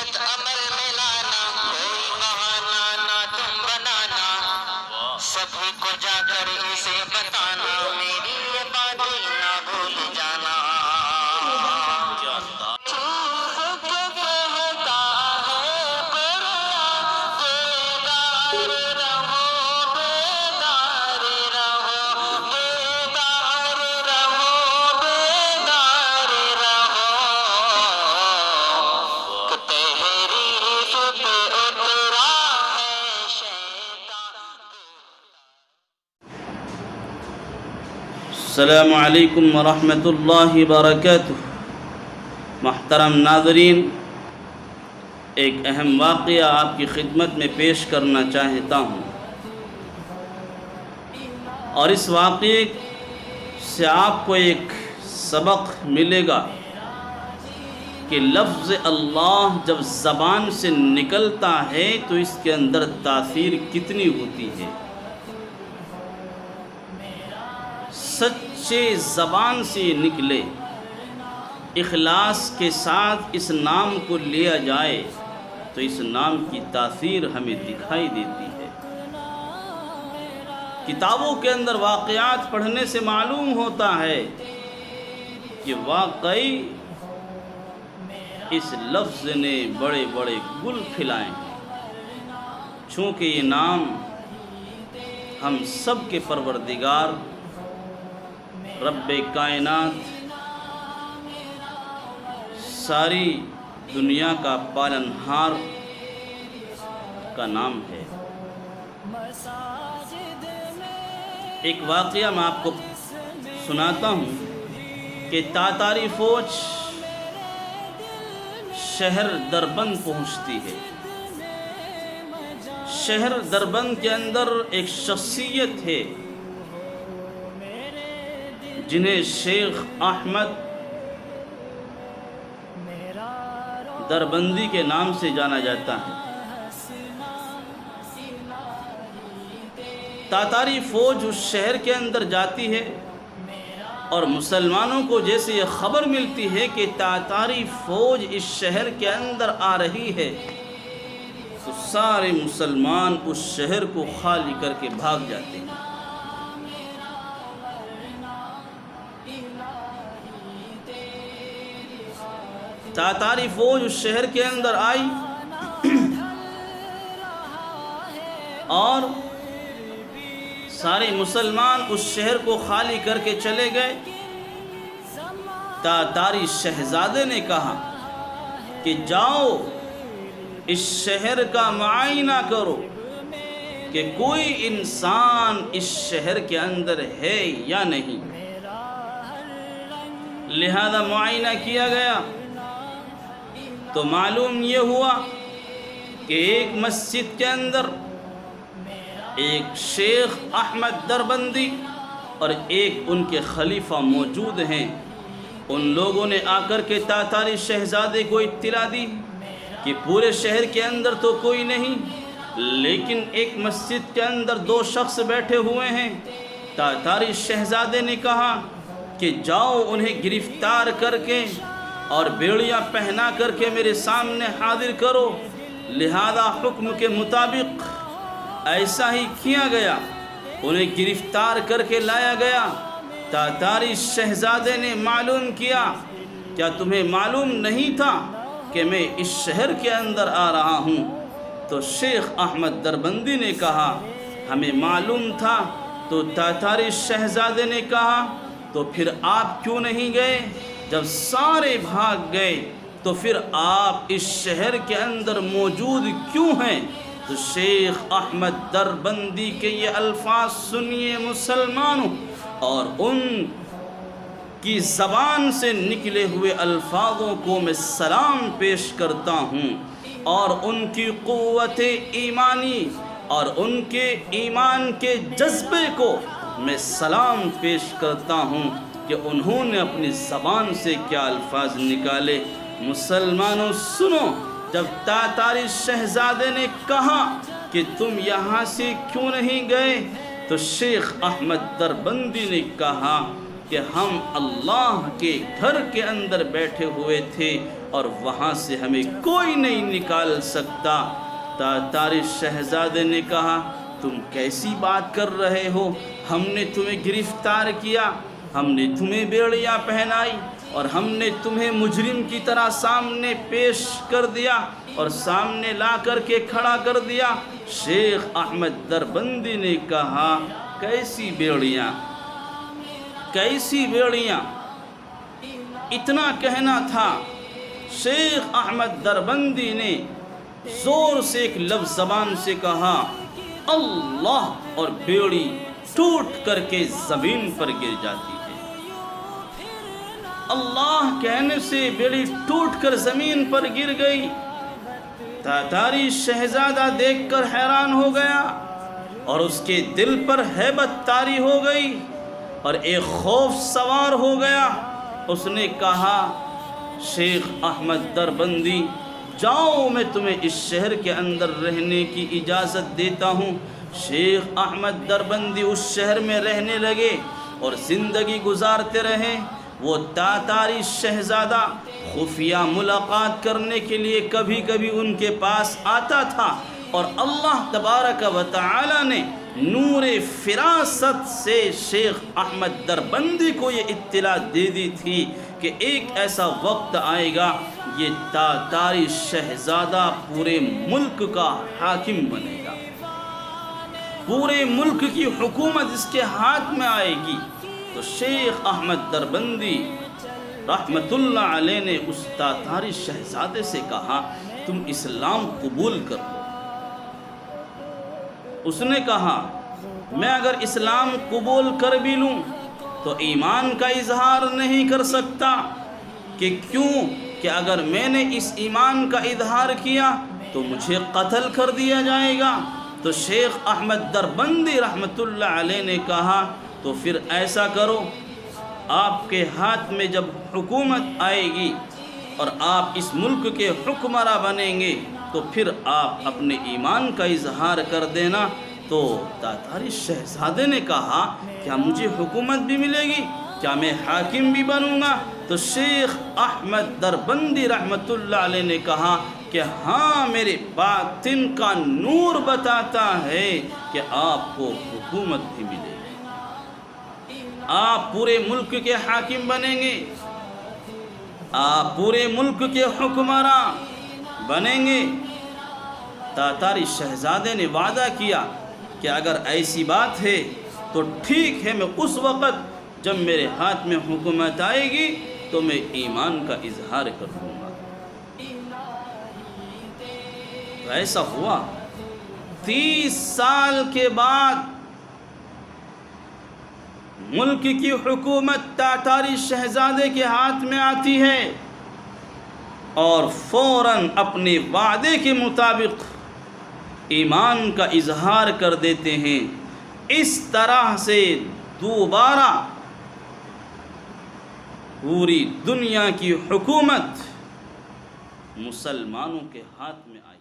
نصیحت عمل میں لانا، کوئی بہانا نہ تم بنانا، سبھی کو جا کر اسے بتانا، میری یہ باتیں نہ بھول جانا۔ السلام علیکم ورحمۃ اللہ وبرکاتہ۔ محترم ناظرین، ایک اہم واقعہ آپ کی خدمت میں پیش کرنا چاہتا ہوں، اور اس واقعے سے آپ کو ایک سبق ملے گا کہ لفظ اللہ جب زبان سے نکلتا ہے تو اس کے اندر تاثیر کتنی ہوتی ہے۔ سچے زبان سے نکلے، اخلاص کے ساتھ اس نام کو لیا جائے تو اس نام کی تاثیر ہمیں دکھائی دیتی ہے۔ کتابوں کے اندر واقعات پڑھنے سے معلوم ہوتا ہے کہ واقعی اس لفظ نے بڑے بڑے گل کھلائے ہیں، چونکہ یہ نام ہم سب کے پروردگار رب کائنات، ساری دنیا کا پالنہار کا نام ہے۔ ایک واقعہ میں آپ کو سناتا ہوں کہ تاتاری فوج شہر دربند پہنچتی ہے۔ شہر دربند کے اندر ایک شخصیت ہے جنہیں شیخ احمد دربندی کے نام سے جانا جاتا ہے۔ تاتاری فوج اس شہر کے اندر جاتی ہے، اور مسلمانوں کو جیسے یہ خبر ملتی ہے کہ تاتاری فوج اس شہر کے اندر آ رہی ہے تو سارے مسلمان اس شہر کو خالی کر کے بھاگ جاتے ہیں۔ تاتاری فوج اس شہر کے اندر آئی اور سارے مسلمان اس شہر کو خالی کر کے چلے گئے۔ تاتاری شہزادے نے کہا کہ جاؤ اس شہر کا معائنہ کرو کہ کوئی انسان اس شہر کے اندر ہے یا نہیں۔ لہذا معائنہ کیا گیا تو معلوم یہ ہوا کہ ایک مسجد کے اندر ایک شیخ احمد دربندی اور ایک ان کے خلیفہ موجود ہیں۔ ان لوگوں نے آ کر کے تاتاری شہزادے کو اطلاع دی کہ پورے شہر کے اندر تو کوئی نہیں، لیکن ایک مسجد کے اندر 2 شخص بیٹھے ہوئے ہیں۔ تاتاری شہزادے نے کہا کہ جاؤ انہیں گرفتار کر کے اور بیڑیاں پہنا کر کے میرے سامنے حاضر کرو۔ لہذا حکم کے مطابق ایسا ہی کیا گیا، انہیں گرفتار کر کے لایا گیا۔ تاتاری شہزادے نے معلوم کیا، کیا تمہیں معلوم نہیں تھا کہ میں اس شہر کے اندر آ رہا ہوں؟ تو شیخ احمد دربندی نے کہا ہمیں معلوم تھا۔ تو تاتاری شہزادے نے کہا تو پھر آپ کیوں نہیں گئے؟ جب سارے بھاگ گئے تو پھر آپ اس شہر کے اندر موجود کیوں ہیں؟ تو شیخ احمد دربندی کے یہ الفاظ سنیے مسلمانوں، اور ان کی زبان سے نکلے ہوئے الفاظوں کو میں سلام پیش کرتا ہوں، اور ان کی قوت ایمانی اور ان کے ایمان کے جذبے کو میں سلام پیش کرتا ہوں کہ انہوں نے اپنی زبان سے کیا الفاظ نکالے۔ مسلمانوں سنو، جب تاتاری شہزادے نے کہا کہ تم یہاں سے کیوں نہیں گئے، تو شیخ احمد دربندی نے کہا کہ ہم اللہ کے گھر کے اندر بیٹھے ہوئے تھے اور وہاں سے ہمیں کوئی نہیں نکال سکتا۔ تاتاری شہزادے نے کہا تم کیسی بات کر رہے ہو؟ ہم نے تمہیں گرفتار کیا، ہم نے تمہیں بیڑیاں پہنائی اور ہم نے تمہیں مجرم کی طرح سامنے پیش کر دیا اور سامنے لا کر کے کھڑا کر دیا۔ شیخ احمد دربندی نے کہا کیسی بیڑیاں، کیسی بیڑیاں؟ اتنا کہنا تھا، شیخ احمد دربندی نے زور سے ایک لفظ زبان سے کہا اللہ، اور بیڑی ٹوٹ کر کے زمین پر گر جاتی ہے۔ اللہ کہنے سے بیڑی ٹوٹ کر زمین پر گر گئی۔ تاتاری شہزادہ دیکھ کر حیران ہو گیا اور اس کے دل پر ہیبت طاری ہو گئی اور ایک خوف سوار ہو گیا۔ اس نے کہا شیخ احمد دربندی جاؤ، میں تمہیں اس شہر کے اندر رہنے کی اجازت دیتا ہوں۔ شیخ احمد دربندی اس شہر میں رہنے لگے اور زندگی گزارتے رہے۔ وہ تاتاری شہزادہ خفیہ ملاقات کرنے کے لیے کبھی کبھی ان کے پاس آتا تھا، اور اللہ تبارک و تعالی نے نور فراست سے شیخ احمد دربندی کو یہ اطلاع دے دی تھی کہ ایک ایسا وقت آئے گا یہ تاتاری شہزادہ پورے ملک کا حاکم بنے گا، پورے ملک کی حکومت اس کے ہاتھ میں آئے گی۔ تو شیخ احمد دربندی رحمت اللہ علیہ نے اس تاتاری شہزادے سے کہا تم اسلام قبول کر لو۔ اس نے کہا میں اگر اسلام قبول کر بھی لوں تو ایمان کا اظہار نہیں کر سکتا، کہ کیوں کہ اگر میں نے اس ایمان کا اظہار کیا تو مجھے قتل کر دیا جائے گا۔ تو شیخ احمد دربندی رحمت اللہ علیہ نے کہا تو پھر ایسا کرو، آپ کے ہاتھ میں جب حکومت آئے گی اور آپ اس ملک کے حکمراں بنیں گے تو پھر آپ اپنے ایمان کا اظہار کر دینا۔ تو تاتاری شہزادے نے کہا کیا مجھے حکومت بھی ملے گی؟ کیا میں حاکم بھی بنوں گا؟ تو شیخ احمد دربندی رحمت اللہ علیہ نے کہا کہ ہاں، میرے باطن کا نور بتاتا ہے کہ آپ کو حکومت بھی ملے گی، آپ پورے ملک کے حاکم بنیں گے، آپ پورے ملک کے حکمراں بنیں گے۔ تاتاری شہزادے نے وعدہ کیا کہ اگر ایسی بات ہے تو ٹھیک ہے، میں اس وقت جب میرے ہاتھ میں حکومت آئے گی تو میں ایمان کا اظہار کر دوں گا۔ تو ایسا ہوا، 30 سال کے بعد ملک کی حکومت تاتاری شہزادے کے ہاتھ میں آتی ہے اور فوراً اپنے وعدے کے مطابق ایمان کا اظہار کر دیتے ہیں۔ اس طرح سے دوبارہ پوری دنیا کی حکومت مسلمانوں کے ہاتھ میں آئی۔